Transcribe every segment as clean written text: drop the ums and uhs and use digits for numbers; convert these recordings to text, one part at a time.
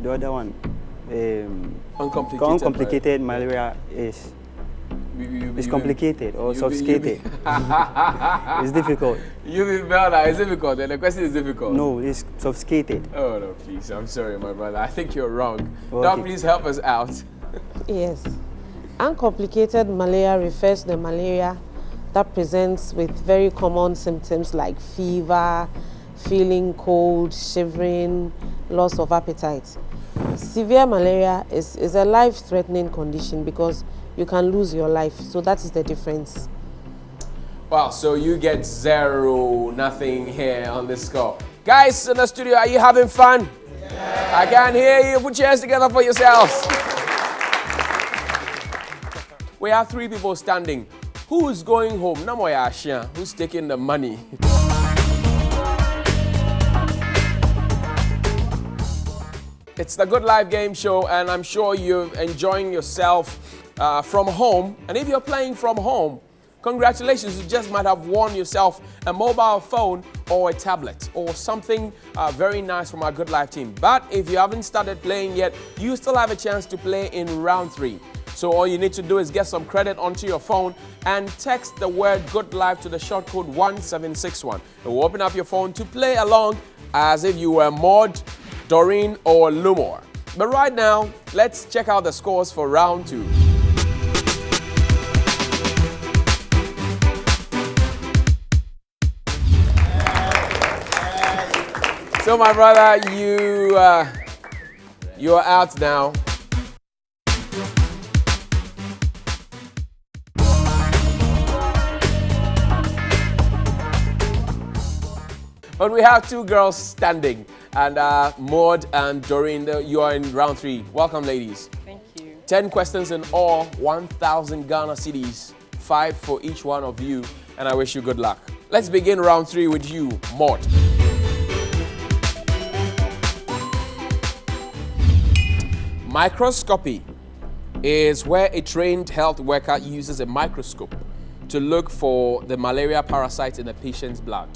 the other one, uncomplicated, uncomplicated malaria is complicated or sophisticated. It's difficult. You mean better? It's difficult, and the question is difficult. No, it's sophisticated. Oh no, please! I'm sorry, my brother. I think you're wrong. Okay. Now, please help us out. Yes. Uncomplicated malaria refers to the malaria that presents with very common symptoms like fever, feeling cold, shivering, loss of appetite. Severe malaria is a life-threatening condition because you can lose your life. So that is the difference. Wow, so you get 0, nothing here on this score. Guys in the studio, are you having fun? Yeah. I can't hear you. Put your hands together for yourselves. We have 3 people standing. Who's going home? Namoya Ashia. Who's taking the money? It's the Good Life game show, and I'm sure you're enjoying yourself from home. And if you're playing from home, congratulations, you just might have won yourself a mobile phone or a tablet or something very nice from our Good Life team. But if you haven't started playing yet, you still have a chance to play in round 3. So all you need to do is get some credit onto your phone and text the word Good Life to the short code 1761. It will open up your phone to play along as if you were Maud, Doreen, or Lumor. But right now, let's check out the scores for round 2. So my brother, you are out now. But we have 2 girls standing, and Maud and Doreen, you are in round 3. Welcome, ladies. Thank you. 10 questions in all, 1,000 Ghana cedis, 5 for each one of you, and I wish you good luck. Let's begin round 3 with you, Maud. Microscopy is where a trained health worker uses a microscope to look for the malaria parasite in a patient's blood.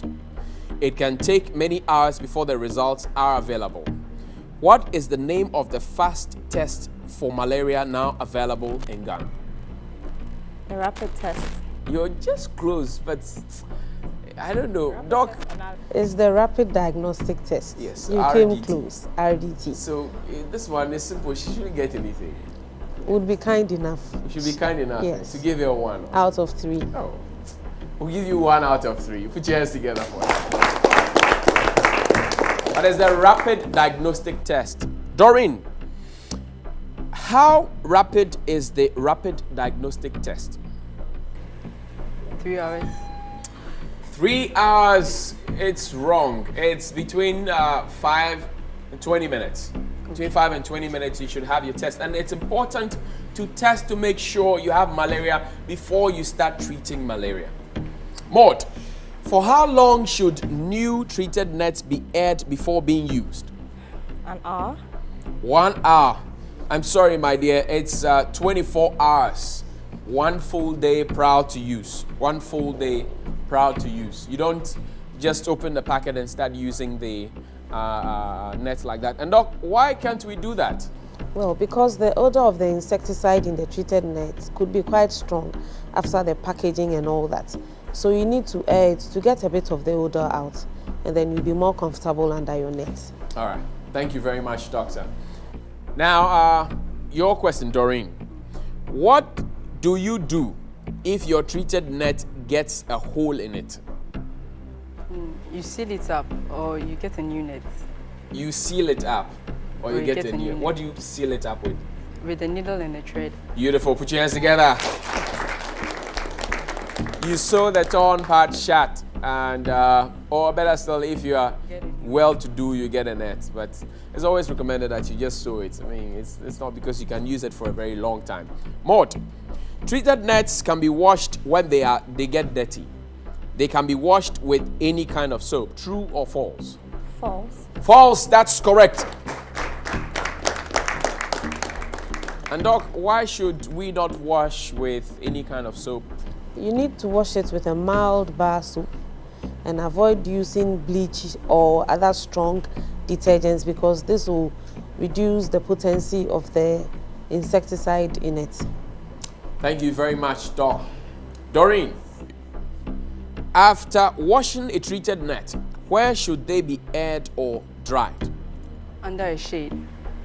It can take many hours before the results are available. What is the name of the fast test for malaria now available in Ghana? A rapid test. You're just close, but I don't know. Doc? It's the rapid diagnostic test. Yes, you came close. RDT. So this one is simple. She shouldn't get anything. Would be kind enough. You should be kind enough to give you a 1. Out of 3. Oh. We'll give you 1 out of 3. Put your hands together for it. That is the rapid diagnostic test. Doreen, how rapid is the rapid diagnostic test? 3 hours. 3 hours, it's wrong. It's between 5 and 20 minutes. Between 5 and 20 minutes, you should have your test. And it's important to test to make sure you have malaria before you start treating malaria. Maud, for how long should new treated nets be aired before being used? An hour. 1 hour. I'm sorry, my dear. It's 24 hours. 1 full day proud to use. 1 full day proud to use. You don't just open the packet and start using the nets like that. And Doc, why can't we do that? Well, because the odor of the insecticide in the treated nets could be quite strong after the packaging and all that. So you need to air it to get a bit of the odor out, and then you'll be more comfortable under your net. All right. Thank you very much, Doctor. Now, your question, Doreen. What do you do if your treated net gets a hole in it? You seal it up, or you get a new net. You seal it up, or you get a new net. What do you seal it up with? With a needle and a thread. Beautiful. Put your hands together. You sew the torn part shut, and or better still, if you are well-to-do, you get a net. But it's always recommended that you just sew it. I mean, it's not because you can use it for a very long time. Maud, treated nets can be washed when they get dirty. They can be washed with any kind of soap. True or false? False. False. That's correct. And Doc, why should we not wash with any kind of soap? You need to wash it with a mild bar soap and avoid using bleach or other strong detergents, because this will reduce the potency of the insecticide in it. Thank you very much, Doc. Doreen, after washing a treated net, where should they be aired or dried? Under a shade.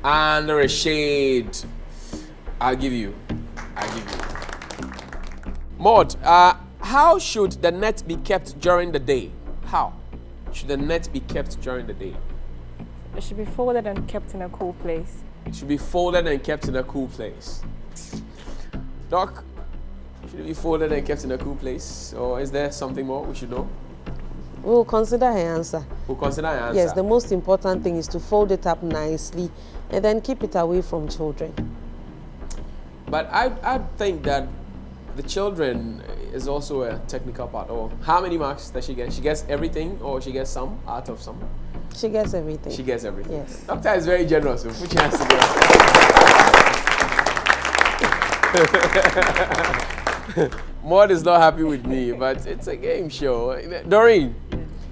Under a shade. I'll give you. Maud, how should the net be kept during the day? How should the net be kept during the day? It should be folded and kept in a cool place. It should be folded and kept in a cool place. Doc, should it be folded and kept in a cool place? Or is there something more we should know? We'll consider her answer. We'll consider her answer. Yes, the most important thing is to fold it up nicely and then keep it away from children. But I think that the children is also a technical part. Or how many marks does she get? She gets everything, or she gets some out of some? She gets everything. She gets everything. Yes. Doctor is very generous. So put your hands together. Maud is not happy with me, but it's a game show. Doreen,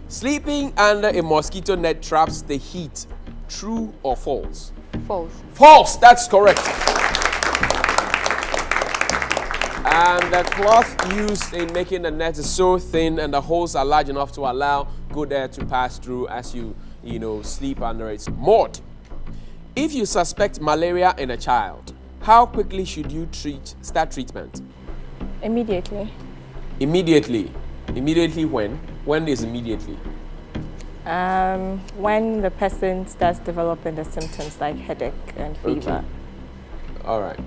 sleeping under a mosquito net traps the heat. True or false? False. False. That's correct. And the cloth used in making the net is so thin and the holes are large enough to allow good air to pass through as you sleep under it. Maud, if you suspect malaria in a child, how quickly should you start treatment? Immediately. Immediately. Immediately when? When is immediately? When the person starts developing the symptoms like headache and fever. Okay. All right.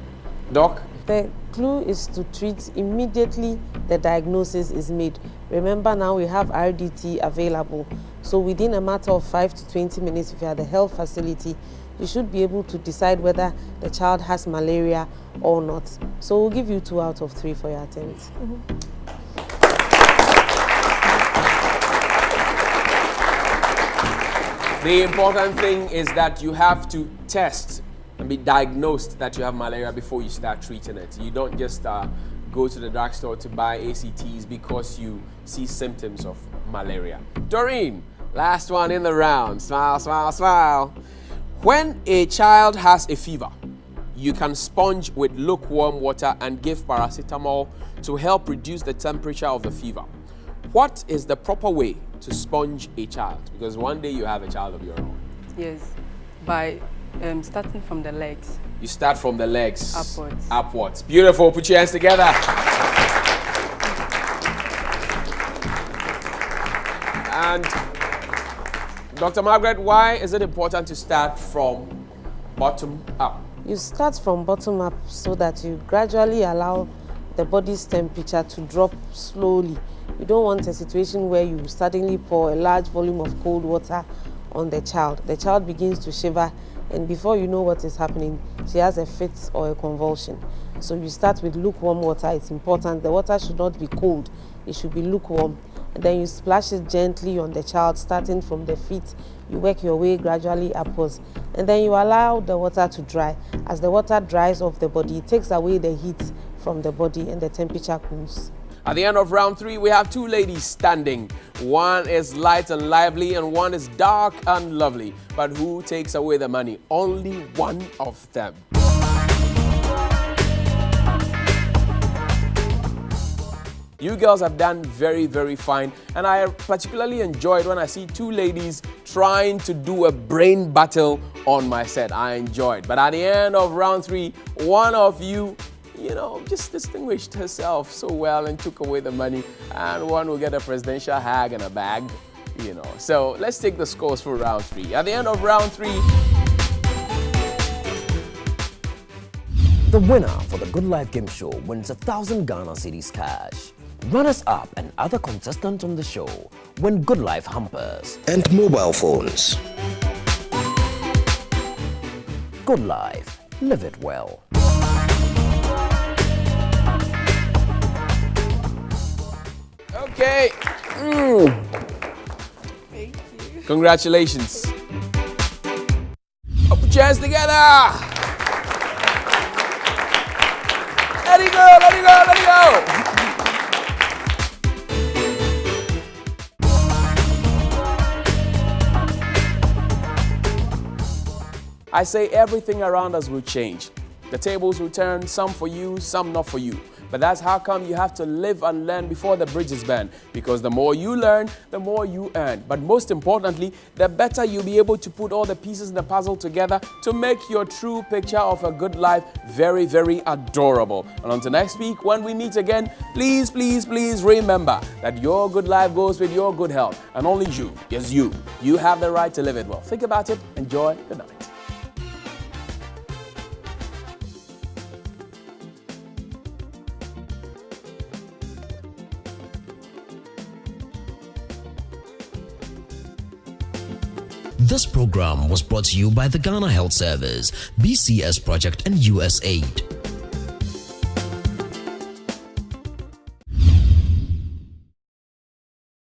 Doc? The clue is to treat immediately the diagnosis is made. Remember, now we have RDT available. So within a matter of 5 to 20 minutes, if you're at the health facility, you should be able to decide whether the child has malaria or not. So we'll give you 2 out of 3 for your attempt. The important thing is that you have to test and be diagnosed that you have malaria before you start treating it. You don't just go to the drugstore to buy ACTs because you see symptoms of malaria. Doreen, last one in the round. Smile, smile, smile. When a child has a fever, you can sponge with lukewarm water and give paracetamol to help reduce the temperature of the fever. What is the proper way to sponge a child? Because one day you have a child of your own. Yes. By starting from the legs. You start from the legs. Upwards. Upwards. Beautiful. Put your hands together. And Dr. Margaret, why is it important to start from bottom up? You start from bottom up so that you gradually allow the body's temperature to drop slowly. You don't want a situation where you suddenly pour a large volume of cold water on the child. The child begins to shiver, and before you know what is happening, she has a fit or a convulsion. So you start with lukewarm water. It's important. The water should not be cold. It should be lukewarm. And then you splash it gently on the child, starting from the feet. You work your way gradually upwards. And then you allow the water to dry. As the water dries off the body, it takes away the heat from the body and the temperature cools. At the end of round 3, we have 2 ladies standing. One is light and lively and one is dark and lovely. But who takes away the money? Only one of them. You girls have done very, very fine. And I particularly enjoyed when I see 2 ladies trying to do a brain battle on my set. I enjoyed. But at the end of round 3, one of you just distinguished herself so well and took away the money, and one will get a presidential hag and a bag, So let's take the scores for round 3. At the end of round 3, the winner for the Goodlife game show wins 1,000 Ghana cedis cash. Runners-up and other contestants on the show win Goodlife hampers and mobile phones. Goodlife, live it well. Okay. Thank you. Congratulations. Put your hands together. Let it go, let it go, let it go. I say everything around us will change. The tables will turn, some for you, some not for you. But that's how come you have to live and learn before the bridges burn. Because the more you learn, the more you earn. But most importantly, the better you'll be able to put all the pieces in the puzzle together to make your true picture of a good life very, very adorable. And until next week, when we meet again, please, please, please remember that your good life goes with your good health. And only you, yes you have the right to live it well. Think about it. Enjoy. Good night. This program was brought to you by the Ghana Health Service, BCS Project and USAID.